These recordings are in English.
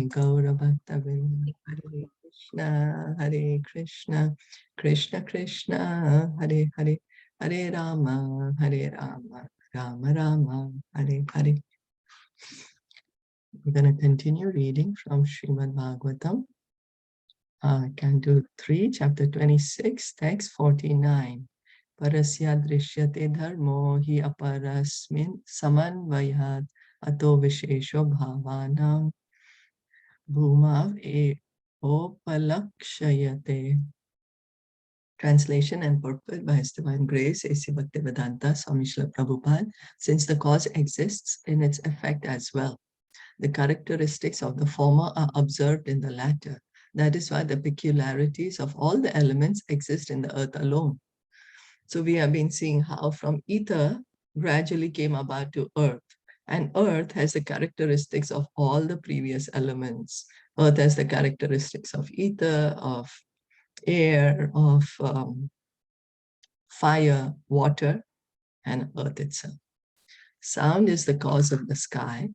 Gaura Bhakta Vrinda. Hare Krishna, Krishna Krishna, Hare Hare, Hare Rama, Rama Rama, Hare Hare. We're going to continue reading from Srimad Bhagavatam, Canto 3, Chapter 26, Text 49. Parasya drishyate dharmo hi aparasmin samanvayat ato vishesho bhavanam bhumav opalakshayate. Translation and purport by His Divine Grace, A.C. Bhaktivedanta Swami Srila Prabhupada. Since the cause exists in its effect as well, the characteristics of the former are observed in the latter. That is why the peculiarities of all the elements exist in the earth alone. So we have been seeing how from ether gradually came about to earth. And earth has the characteristics of all the previous elements. Earth has the characteristics of ether, of air, of fire, water, and earth itself. Sound is the cause of the sky.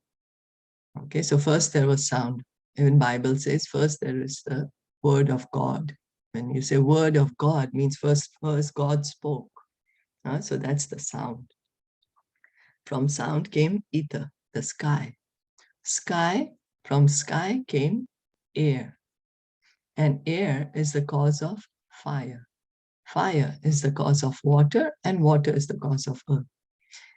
Okay, so first there was sound. Even Bible says first there is the word of God. When you say word of God, means first God spoke. So that's the sound. From sound came ether, the sky. From sky came air. And air is the cause of fire. Fire is the cause of water, and water is the cause of earth.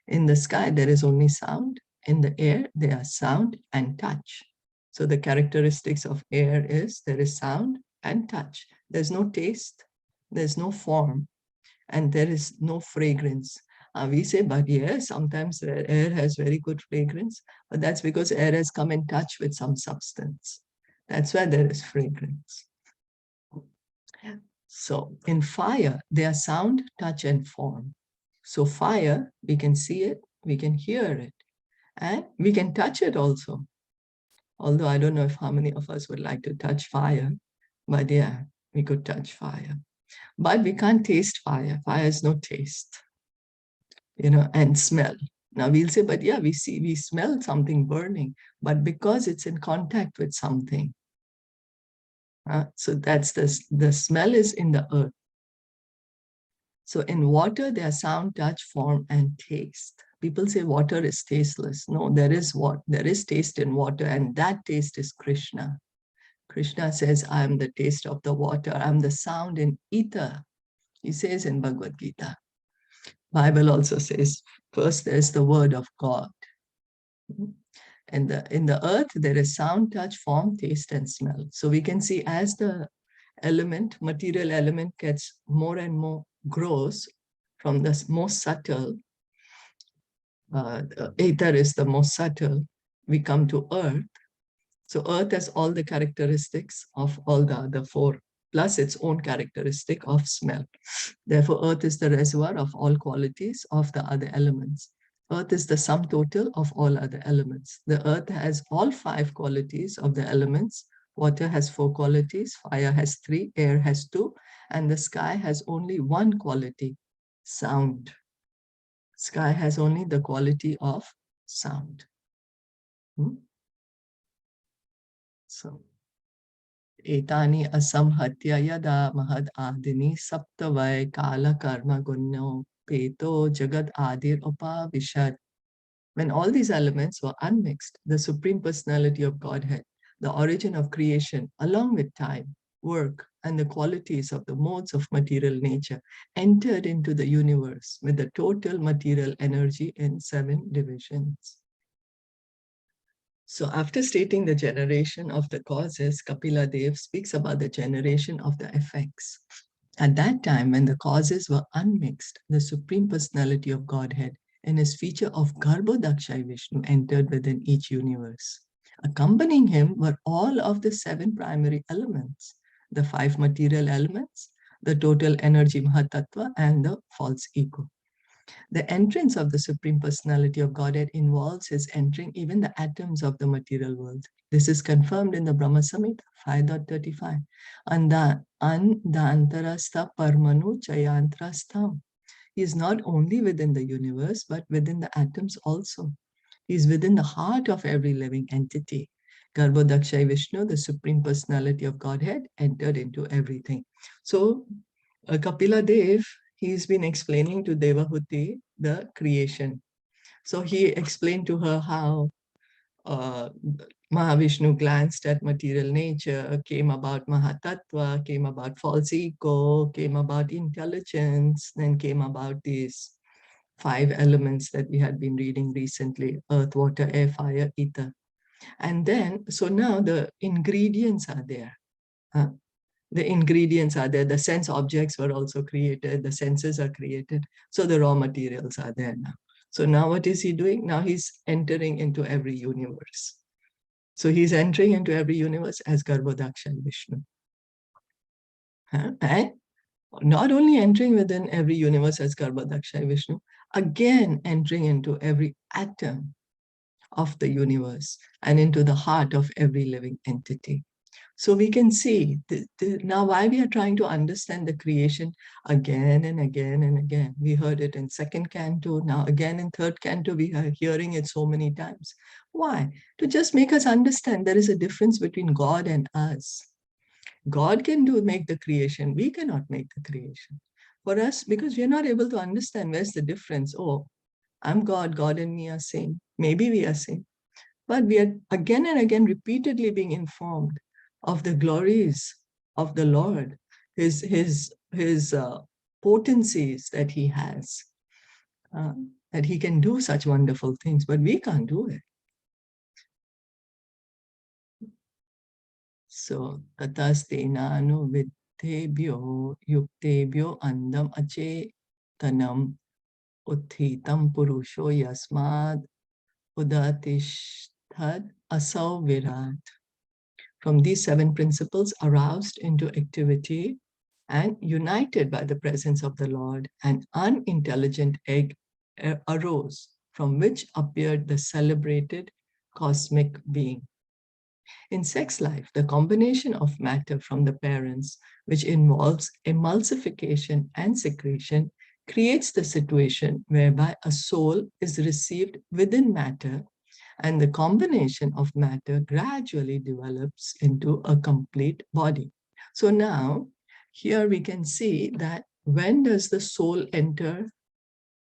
In the sky, there is only sound. In the air, there are sound and touch. So the characteristics of air is there is sound and touch. There's no taste, there's no form, and there is no fragrance. We say, but yes, sometimes air has very good fragrance, but that's because air has come in touch with some substance. That's why there is fragrance. So in fire, there are sound, touch, and form. So fire, we can see it, we can hear it, and we can touch it also. Although I don't know if how many of us would like to touch fire, but yeah, we could touch fire. But we can't taste fire. Fire has no taste, and smell. Now we'll say, but yeah, we smell something burning, but because it's in contact with something. So that's the smell is in the earth. So in water, there are sound, touch, form, and taste. People say water is tasteless. No, there is taste in water, and that taste is Krishna. Krishna says, I am the taste of the water. I am the sound in ether. He says in Bhagavad Gita. Bible also says, first there's the word of God. And in the earth, there is sound, touch, form, taste, and smell. So we can see as the material element gets more and more grows from the most subtle, ether is the most subtle, we come to earth. So earth has all the characteristics of all the other four, plus its own characteristic of smell. Therefore, earth is the reservoir of all qualities of the other elements. Earth is the sum total of all other elements. The earth has all 5 qualities of the elements. Water has 4 qualities, fire has 3, air has 2, and the sky has only 1 quality, sound. Sky has only the quality of sound. So, etani asamhatya yada mahad adini saptavai kala karma gunno peto jagad adir upavishad. When all these elements were unmixed, the Supreme Personality of Godhead, the origin of creation, along with time, work, and the qualities of the modes of material nature, entered into the universe with the total material energy in 7 divisions. So after stating the generation of the causes, Kapila Dev speaks about the generation of the effects. At that time, when the causes were unmixed, the Supreme Personality of Godhead in his feature of Garbhodakshai Vishnu entered within each universe. Accompanying him were all of the 7 primary elements, the 5 material elements, the total energy Mahatattva, and the false ego. The entrance of the Supreme Personality of Godhead involves his entering even the atoms of the material world. This is confirmed in the Brahma Samhita 5.35. Andantarastha parmanu chayantrastham. He is not only within the universe, but within the atoms also. He is within the heart of every living entity. Garbhodakshay Vishnu, the Supreme Personality of Godhead, entered into everything. So Kapila Dev, he's been explaining to Devahuti the creation. So he explained to her how Mahavishnu glanced at material nature, came about Mahatattva, came about false ego, came about intelligence, then came about these 5 elements that we had been reading recently: earth, water, air, fire, ether. And then, so now the ingredients are there. The ingredients are there. The sense objects were also created. The senses are created. So the raw materials are there now. So now what is he doing? Now he's entering into every universe. So he's entering into every universe as Garbhodakshay Vishnu. And not only entering within every universe as Garbhodakshay Vishnu, again entering into every atom of the universe and into the heart of every living entity. So we can see now why we are trying to understand the creation again and again and again. We heard it in 2nd canto, now again in 3rd canto, we are hearing it so many times. Why? To just make us understand there is a difference between God and us. God can make the creation, we cannot make the creation. For us, because we are not able to understand where's the difference. Oh, I'm God, God and me are same. Maybe we are same. But we are again and again repeatedly being informed of the glories of the Lord, his potencies that he has, that he can do such wonderful things, but we can't do it. So, tatastena vidhebhyo yuktebhyo andam acetanam uthitam purusho yasmad udatishtad asau virat. From these 7 principles aroused into activity and united by the presence of the Lord, an unintelligent egg arose, from which appeared the celebrated cosmic being. In sex life, the combination of matter from the parents, which involves emulsification and secretion, creates the situation whereby a soul is received within matter, and the combination of matter gradually develops into a complete body. So now, here we can see that when does the soul enter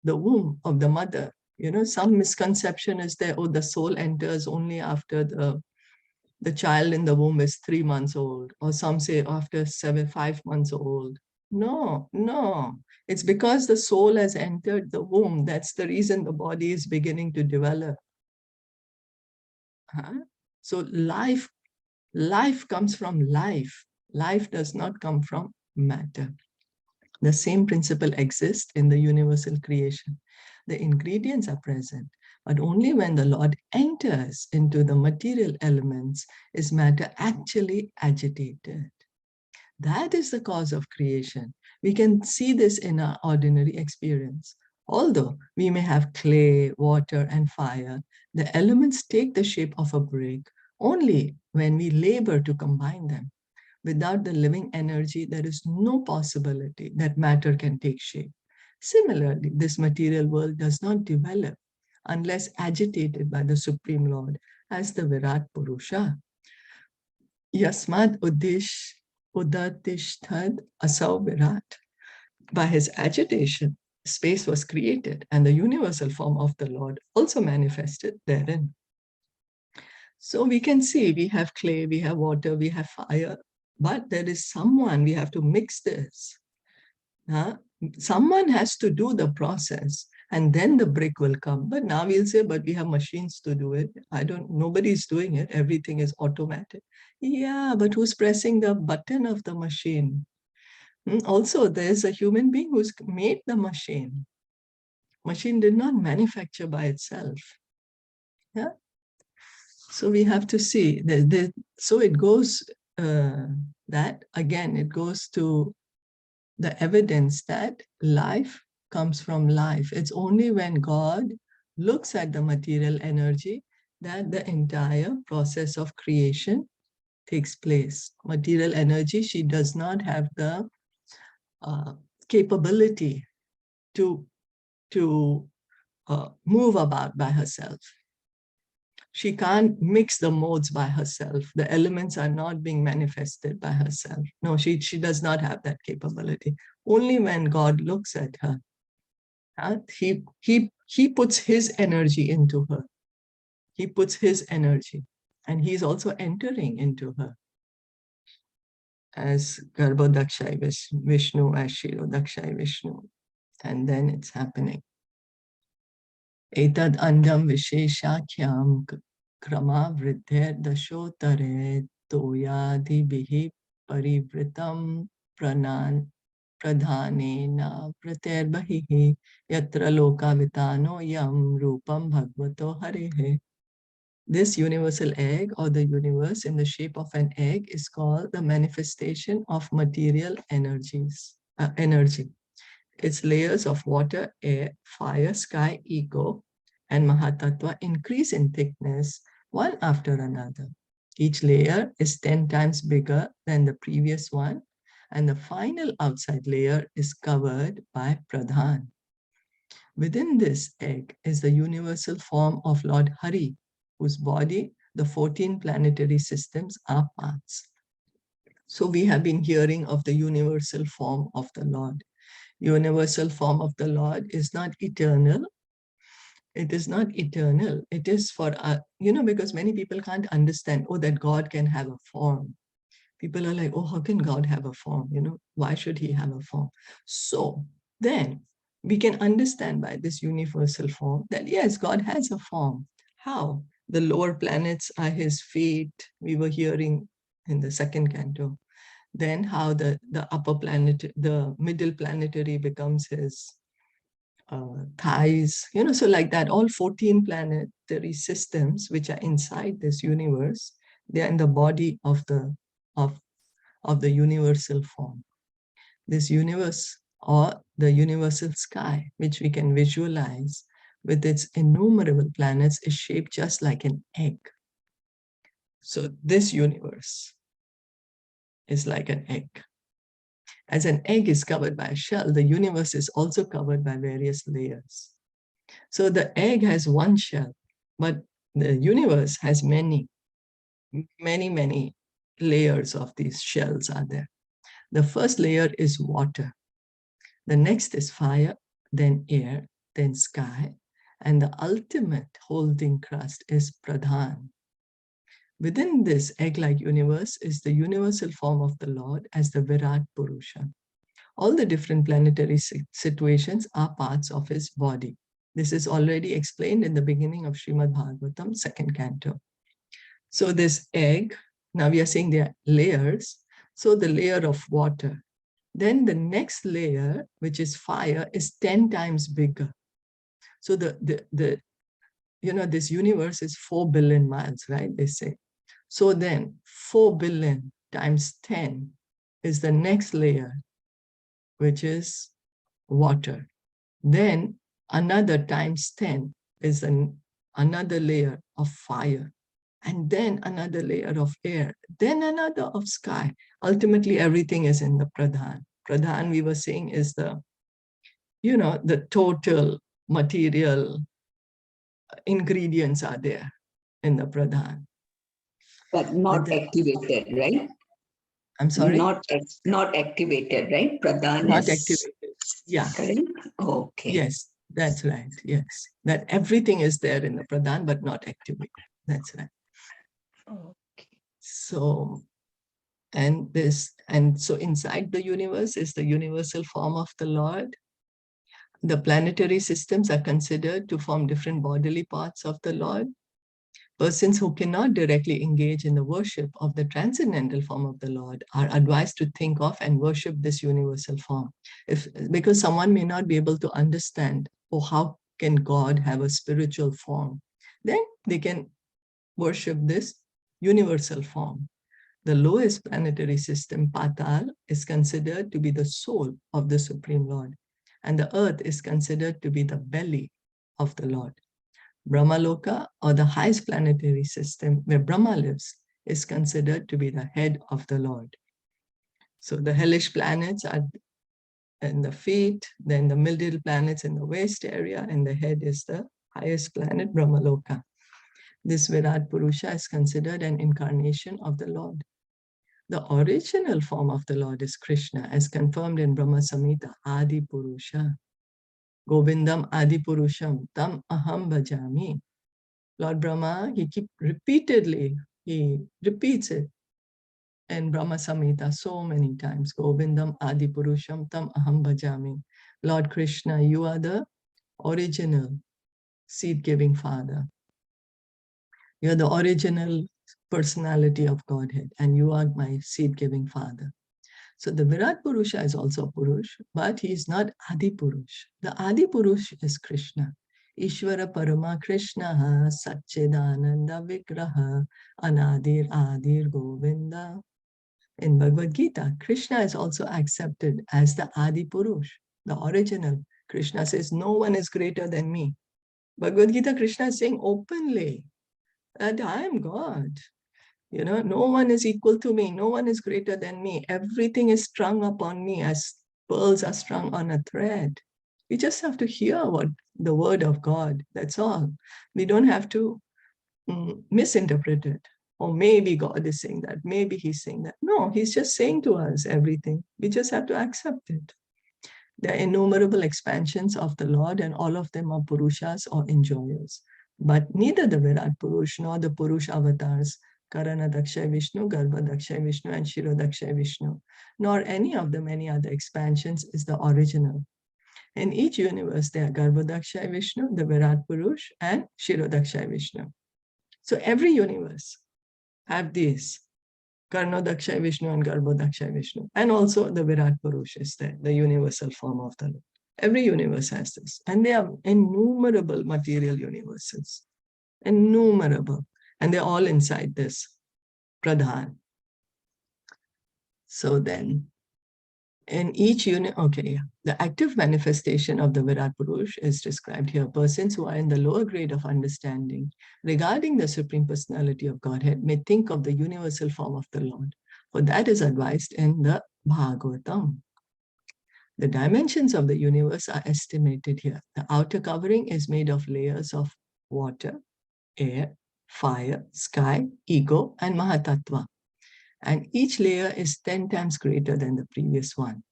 the womb of the mother? You know, some misconception is there, oh, the soul enters only after the child in the womb is 3 months old, or some say after 5 months old. No, no. It's because the soul has entered the womb. That's the reason the body is beginning to develop. So life comes from life. Life does not come from matter. The same principle exists in the universal creation. The ingredients are present, but only when the Lord enters into the material elements is matter actually agitated. That is the cause of creation. We can see this in our ordinary experience. Although we may have clay, water, and fire, the elements take the shape of a brick only when we labor to combine them. Without the living energy, there is no possibility that matter can take shape. Similarly, this material world does not develop unless agitated by the Supreme Lord as the Virat Purusha. Yasmad udatishtad asau Virat. By his agitation, space was created and the universal form of the Lord also manifested therein. So we can see we have clay, we have water, we have fire, but there is someone, we have to mix this. Someone has to do the process and then the brick will come. But now we'll say, but we have machines to do it. Nobody's doing it. Everything is automatic. Yeah, but who's pressing the button of the machine? Also, there's a human being who's made the machine. Machine did not manufacture by itself. Yeah. So we have to see so it goes that again, it goes to the evidence that life comes from life. It's only when God looks at the material energy that the entire process of creation takes place. Material energy, she does not have the capability to move about by herself. She can't mix the modes by herself. The elements are not being manifested by herself. No, she does not have that capability. Only when God looks at her, he puts his energy into her. He puts his energy, and he's also entering into her as Garbho Dakshai Vishnu, as Shiro Dakshai Vishnu. And then it's happening. Etad andam visheshakhyam krama vridher dashotare toyadi bihi parivritam pradhanena praterbahihi yatra loka vitano yam rupam bhagavato harihe. This universal egg, or the universe in the shape of an egg, is called the manifestation of material energy. Its layers of water, air, fire, sky, ego, and Mahatattva increase in thickness one after another. Each layer is 10 times bigger than the previous one, and the final outside layer is covered by Pradhan. Within this egg is the universal form of Lord Hari, whose body the 14 planetary systems are parts. So we have been hearing of the universal form of the Lord. Universal form of the Lord is not eternal. It is not eternal. It is for, because many people can't understand, that God can have a form. People are like, how can God have a form? Why should he have a form? So then we can understand by this universal form that yes, God has a form. How? The lower planets are his feet. We were hearing in the second canto. Then how the upper planet, the middle planetary becomes his thighs, so like that, all 14 planetary systems which are inside this universe, they are in the body of the universal form. This universe, or the universal sky, which we can visualize with its innumerable planets, is shaped just like an egg. So this universe is like an egg. As an egg is covered by a shell, the universe is also covered by various layers. So the egg has one shell, but the universe has many, many layers of these shells are there. The first layer is water. The next is fire, then air, then sky, and the ultimate holding crust is Pradhan. Within this egg-like universe is the universal form of the Lord as the Virat Purusha. All the different planetary situations are parts of his body. This is already explained in the beginning of Srimad Bhagavatam, second canto. So this egg, now we are saying there are layers. So the layer of water. Then the next layer, which is fire, is 10 times bigger. So this universe is 4 billion miles, right? They say. So then 4 billion times 10 is the next layer, which is water. Then another times 10 is another layer of fire. And then another layer of air, then another of sky. Ultimately, everything is in the Pradhan. Pradhan, we were saying, is the total material ingredients are there in the Pradhan. But not activated, right? I'm sorry? Not activated, right? Pradhan not is activated. Yeah. Correct? Okay. Yes, that's right. Yes. That everything is there in the Pradhan, but not activated. That's right. Okay. So, so inside the universe is the universal form of the Lord. The planetary systems are considered to form different bodily parts of the Lord. Persons who cannot directly engage in the worship of the transcendental form of the Lord are advised to think of and worship this universal form. Because someone may not be able to understand, how can God have a spiritual form? Then they can worship this universal form. The lowest planetary system, Patal, is considered to be the soul of the Supreme Lord, and the earth is considered to be the belly of the Lord. Brahmaloka, or the highest planetary system where Brahma lives, is considered to be the head of the Lord. So the hellish planets are in the feet, then the middle planets in the waist area, and the head is the highest planet, Brahmaloka. This Virat Purusha is considered an incarnation of the Lord. The original form of the Lord is Krishna, as confirmed in Brahma Samhita, Adi Purusha. Govindam Adi Purusham Tam Aham Bhajami. Lord Brahma, he repeats it in Brahma Samhita so many times. Govindam Adi Purusham Tam Aham Bhajami. Lord Krishna, you are the original seed-giving Father. You are the original personality of Godhead, and you are my seed-giving Father. So the Virat Purusha is also Purush, but he is not Adi Purush. The Adi Purush is Krishna. Ishvara Parama Krishna Satchidananda Vigraha Anadir Adir Govinda. In Bhagavad Gita, Krishna is also accepted as the Adi Purush, the original. Krishna says, no one is greater than me. Bhagavad Gita, Krishna is saying openly that I am God. You know, no one is equal to me. No one is greater than me. Everything is strung upon me as pearls are strung on a thread. We just have to hear what the word of God. That's all. We don't have to misinterpret it. Or maybe God is saying that. Maybe he's saying that. No, he's just saying to us everything. We just have to accept it. There are innumerable expansions of the Lord, and all of them are Purushas or enjoyers. But neither the Virat Purush nor the Purush avatars, Karana Dakshay Vishnu, Garbha Dakshay Vishnu, and Shiro Dakshay Vishnu, nor any of the many other expansions is the original. In each universe, there are Garbha Dakshay Vishnu, the Virat Purush, and Shiro Dakshay Vishnu. So every universe have these. Karno Dakshay Vishnu and Garbho Dakshay Vishnu. And also the Virat Purush is there, the universal form of the Lord. Every universe has this. And they are innumerable material universes. Innumerable. And they're all inside this Pradhan. So then, in each unit, the active manifestation of the Virat Purush is described here. Persons who are in the lower grade of understanding regarding the Supreme Personality of Godhead may think of the universal form of the Lord, for that is advised in the Bhagavatam. The dimensions of the universe are estimated here. The outer covering is made of layers of water, air, fire, sky, ego, and Mahatattva. And each layer is 10 times greater than the previous one.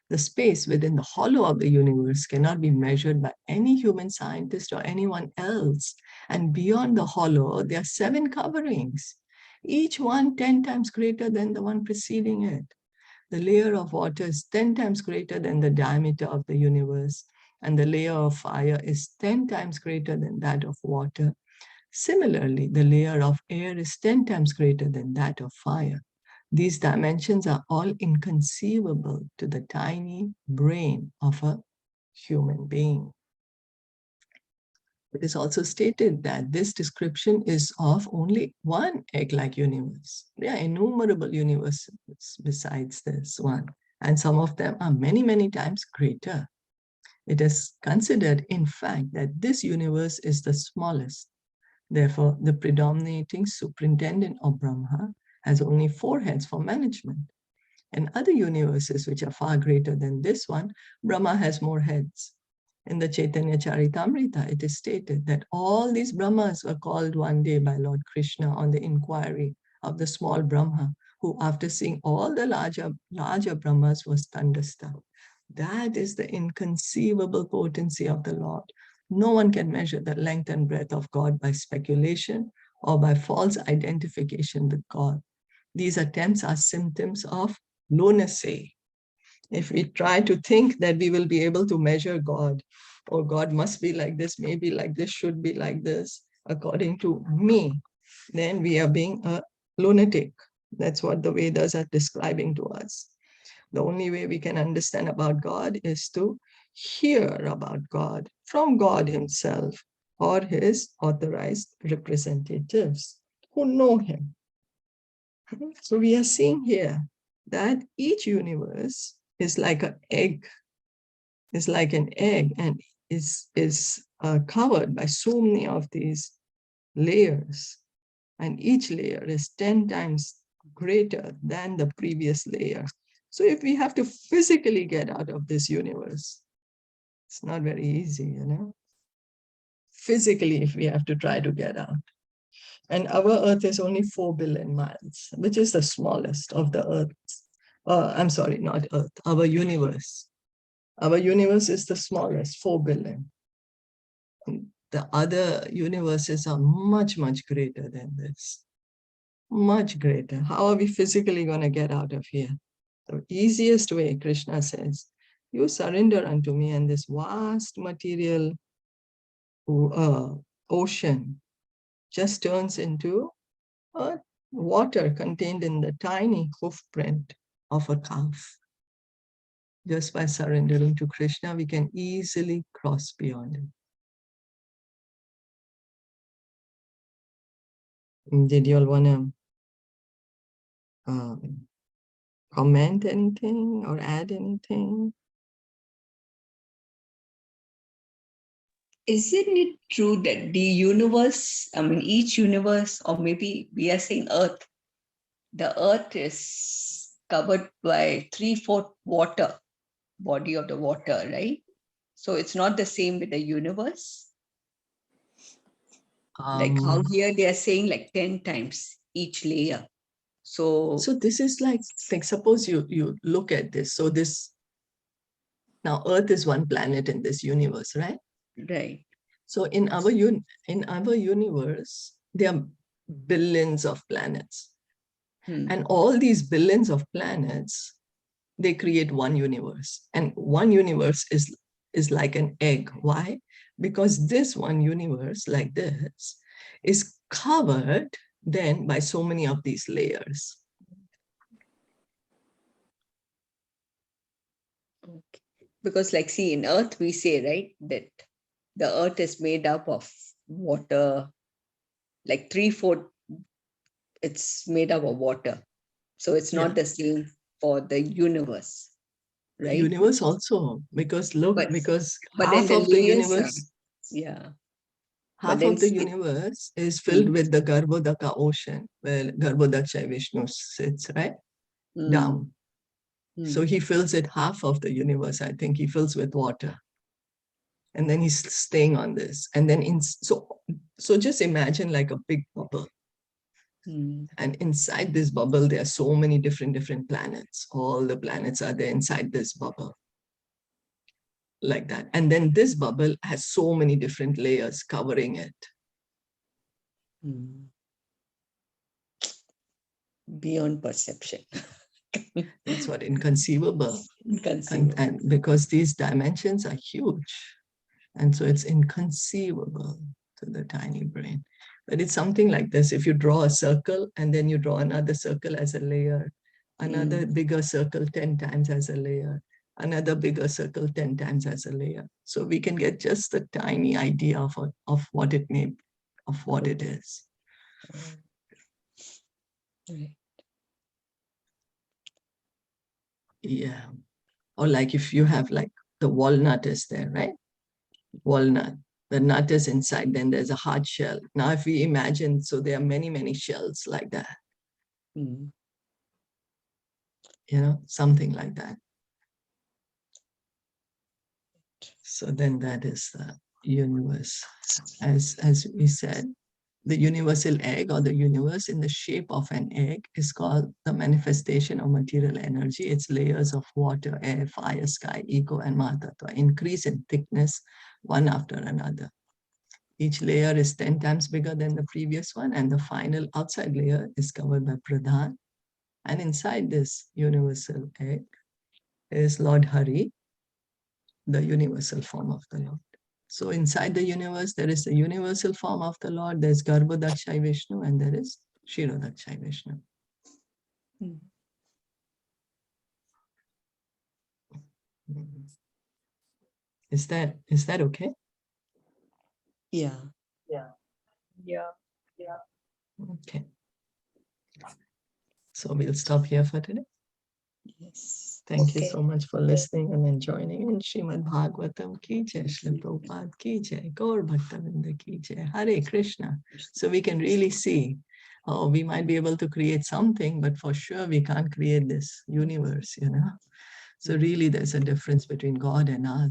The space within the hollow of the universe cannot be measured by any human scientist or anyone else. And beyond the hollow, there are 7 coverings, each one 10 times greater than the one preceding it. The layer of water is 10 times greater than the diameter of the universe, and the layer of fire is 10 times greater than that of water. Similarly, the layer of air is 10 times greater than that of fire. These dimensions are all inconceivable to the tiny brain of a human being. It is also stated that this description is of only one egg-like universe. There are innumerable universes besides this one, and some of them are many, many times greater. It is considered, in fact, that this universe is the smallest. Therefore, the predominating superintendent of Brahma has only 4 heads for management. In other universes, which are far greater than this one, Brahma has more heads. In the Caitanya Caritamrta, it is stated that all these Brahmas were called one day by Lord Krishna on the inquiry of the small Brahma, who after seeing all the larger Brahmas was thunderstruck. That is the inconceivable potency of the Lord. No one can measure the length and breadth of God by speculation or by false identification with God. These attempts are symptoms of lunacy. If we try to think that we will be able to measure God, or God must be like this, maybe like this, should be like this, according to me, then we are being a lunatic. That's what the Vedas are describing to us. The only way we can understand about God is to hear about God from God himself or his authorized representatives who know him. So we are seeing here that each universe is like an egg, and is covered by so many of these layers. And each layer is 10 times greater than the previous layer. So if we have to physically get out of this universe, it's not very easy, you know. Physically, if we have to try to get out, And our Earth is only 4 billion miles, which is the smallest of the Earths. I'm sorry, not Earth, our universe. Our universe is the smallest, 4 billion. The other universes are much, much greater than this. Much greater. How are we physically going to get out of here? The easiest way, Krishna says, you surrender unto me, and this vast material ocean just turns into a water contained in the tiny hoof print of a calf. Just by surrendering to Krishna, we can easily cross beyond it. Did you all want to comment anything or add anything? Isn't it true that the universe, I mean, each universe, or maybe we are saying Earth, the Earth is covered by 3/4 water, body of the water, right? So it's not the same with the universe. Like how here they are saying like 10 times each layer. So this is like suppose you look at this. So this, now Earth is one planet in this universe, right? right. So in our universe, there are billions of planets. And all these billions of planets, they create one universe. And one universe is like an egg. Why? Because this one universe, like this, is covered then by so many of these layers. Okay. Because like, see, in Earth, we say, right, that the Earth is made up of water, like 3/4, it's made up of water. So it's not the same for the universe, right? Universe also, because look, but half then of the layers universe, half then of the universe is filled with the Garbhodaka ocean, where Garbhodaksha Vishnu sits, right? Down. So he fills it, half of the universe, I think he fills with water. And then he's staying on this. And then so just imagine like a big bubble. And inside this bubble, there are so many different planets. All the planets are there inside this bubble. Like that. And then this bubble has so many different layers covering it. Beyond perception. That's what inconceivable. Inconceivable. And because these dimensions are huge. And so it's inconceivable to the tiny brain. But it's something like this. If you draw a circle and then you draw another circle as a layer, another bigger circle 10 times as a layer, another bigger circle 10 times as a layer. So we can get just a tiny idea of what it may, of what it is. Yeah. Or like if you have like the walnut is there, right? Walnut. The nut is inside, then there's a hard shell. Now, if we imagine, so there are many, many shells like that. You know, something like that. So then that is the universe. As we said, the universal egg or the universe in the shape of an egg is called the manifestation of material energy. Its layers of water, air, fire, sky, ego, and Mahatattva increase in thickness one after another. Each layer is 10 times bigger than the previous one, and the final outside layer is covered by Pradhan. And inside this universal egg is Lord Hari, the universal form of the Lord. So inside the universe, there is the universal form of the Lord, there's Garbhodaksha Vishnu, and there is Kshirodaksha Vishnu. Is that okay? Yeah. Okay. So we'll stop here for today. Yes. Thank you so much for listening and joining in. Srimad Bhagavatam ki jai, Srila Prabhupada ki jai, Gaur Bhaktavinda ki jai, Hare Krishna. So we can really see, oh, we might be able to create something, but for sure we can't create this universe, you know. So really there's a difference between God and us.